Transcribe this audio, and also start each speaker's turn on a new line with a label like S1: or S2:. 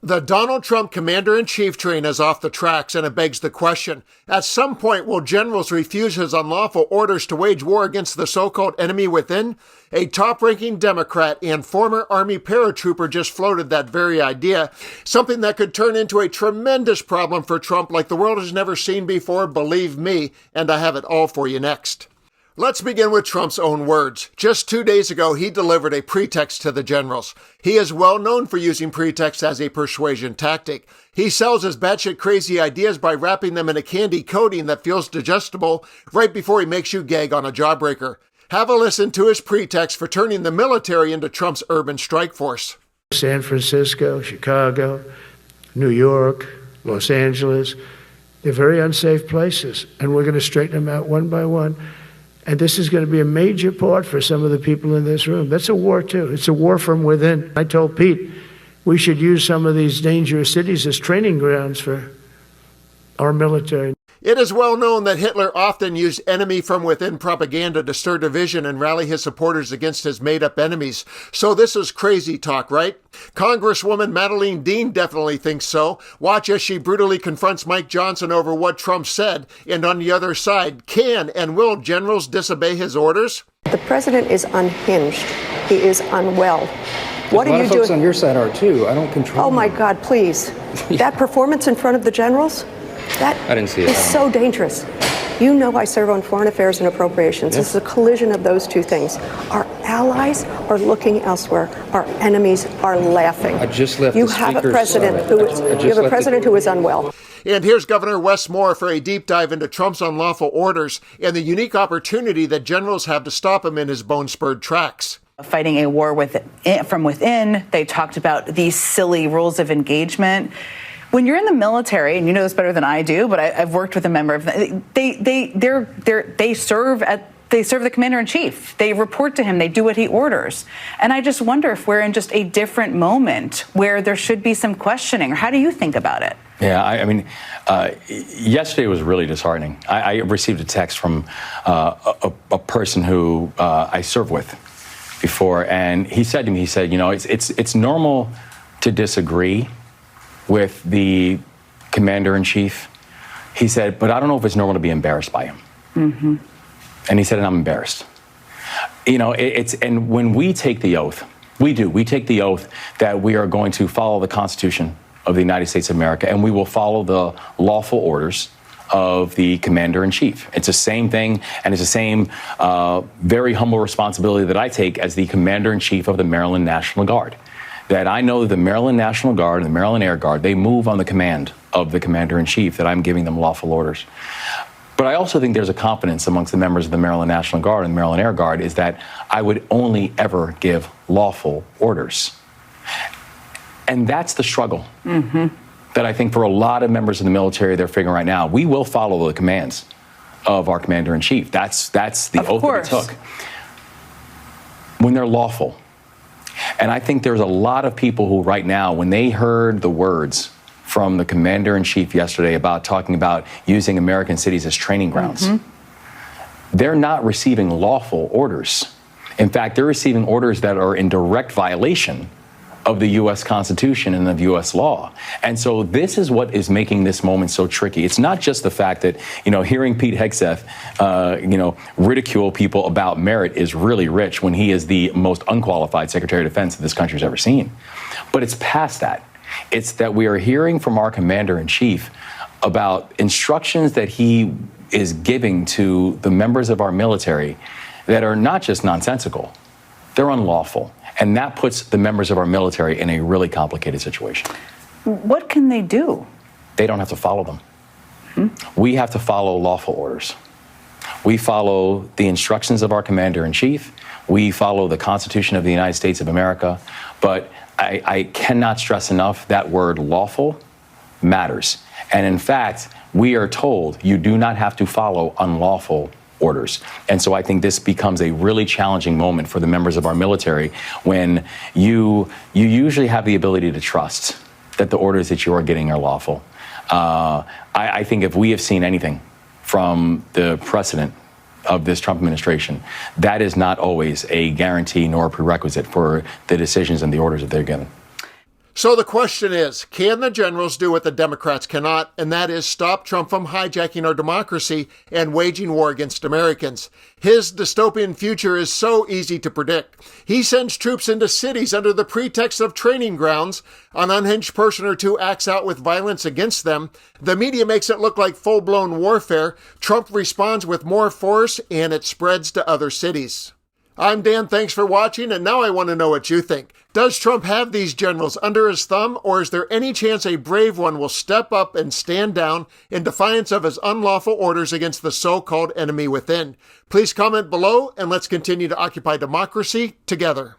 S1: The Donald Trump commander-in-chief train is off the tracks, and it begs the question, at some point will generals refuse his unlawful orders to wage war against the so-called enemy within? A top-ranking Democrat and former Army paratrooper just floated that very idea, something that could turn into a tremendous problem for Trump like the world has never seen before, believe me, and I have it all for you next. Let's begin with Trump's own words. Just 2 days ago, he delivered a pretext to the generals. He is well known for using pretext as a persuasion tactic. He sells his batshit crazy ideas by wrapping them in a candy coating that feels digestible right before he makes you gag on a jawbreaker. Have a listen to his pretext for turning the military into Trump's urban strike force.
S2: San Francisco, Chicago, New York, Los Angeles, they're very unsafe places, and we're going to straighten them out one by one. And this is going to be a major part for some of the people in this room. That's a war, too. It's a war from within. I told Pete we should use some of these dangerous cities as training grounds for our military.
S1: It is well known that Hitler often used enemy from within propaganda to stir division and rally his supporters against his made-up enemies. So this is crazy talk, right? Congresswoman Madeleine Dean definitely thinks so. Watch as she brutally confronts Mike Johnson over what Trump said. And on the other side, can and will generals disobey his orders?
S3: The president is unhinged. He is unwell. What are you doing? A lot of folks
S4: on your side are too. I don't control.
S3: Oh my God, please. That performance in front of the generals? That
S4: I didn't see it.
S3: Is so dangerous. You know I serve on Foreign Affairs and Appropriations. This is a collision of those two things. Our allies are looking elsewhere. Our enemies are laughing.
S4: I just left
S3: you
S4: the
S3: have a
S4: speaker's
S3: president who is unwell.
S1: And here's Governor Wes Moore for a deep dive into Trump's unlawful orders and the unique opportunity that generals have to stop him in his bone-spurred tracks.
S5: Fighting a war from within, they talked about these silly rules of engagement. When you're in the military, and you know this better than I do, but I've worked with a member of they serve the commander-in-chief. They report to him. They do what he orders. And I just wonder if we're in just a different moment where there should be some questioning. Or how do you think about it?
S6: Yeah, I mean, yesterday was really disheartening. I received a text from a person who I served with before, and he said to me, you know, it's normal to disagree with the commander-in-chief. He said, but I don't know if it's normal to be embarrassed by him. Mm-hmm. And he said, and I'm embarrassed. You know, and when we take the oath, we take the oath that we are going to follow the Constitution of the United States of America, and we will follow the lawful orders of the commander-in-chief. It's the same thing, and it's the same very humble responsibility that I take as the commander-in-chief of the Maryland National Guard. That I know that the Maryland National Guard and the Maryland Air Guard, they move on the command of the commander-in-chief, that I'm giving them lawful orders. But I also think there's a confidence amongst the members of the Maryland National Guard and the Maryland Air Guard is that I would only ever give lawful orders. And that's the struggle that I think for a lot of members of the military, they're figuring right now. We will follow the commands of our commander-in-chief. That's the oath that he took. When they're lawful. And I think there's a lot of people who right now, when they heard the words from the commander-in-chief yesterday about talking about using American cities as training grounds, they're not receiving lawful orders. In fact, they're receiving orders that are in direct violation of the U.S. Constitution and of U.S. law. And so this is what is making this moment so tricky. It's not just the fact that, you know, hearing Pete Hegseth, ridicule people about merit is really rich when he is the most unqualified Secretary of Defense that this country's ever seen. But it's past that. It's that we are hearing from our commander-in-chief about instructions that he is giving to the members of our military that are not just nonsensical, they're unlawful. And that puts the members of our military in a really complicated situation.
S5: What can they do?
S6: They don't have to follow them. We have to follow lawful orders. We follow the instructions of our commander-in-chief. We follow the Constitution of the United States of America. But I cannot stress enough that word lawful matters. And in fact, we are told you do not have to follow unlawful orders. And so I think this becomes a really challenging moment for the members of our military when you usually have the ability to trust that the orders that you are getting are lawful. I think if we have seen anything from the precedent of this Trump administration, that is not always a guarantee nor a prerequisite for the decisions and the orders that they're given.
S1: So the question is, can the generals do what the Democrats cannot, and that is stop Trump from hijacking our democracy and waging war against Americans? His dystopian future is so easy to predict. He sends troops into cities under the pretext of training grounds. An unhinged person or two acts out with violence against them. The media makes it look like full-blown warfare. Trump responds with more force, and it spreads to other cities. I'm Dan, thanks for watching, and now I want to know what you think. Does Trump have these generals under his thumb, or is there any chance a brave one will step up and stand down in defiance of his unlawful orders against the so-called enemy within? Please comment below, and let's continue to occupy democracy together.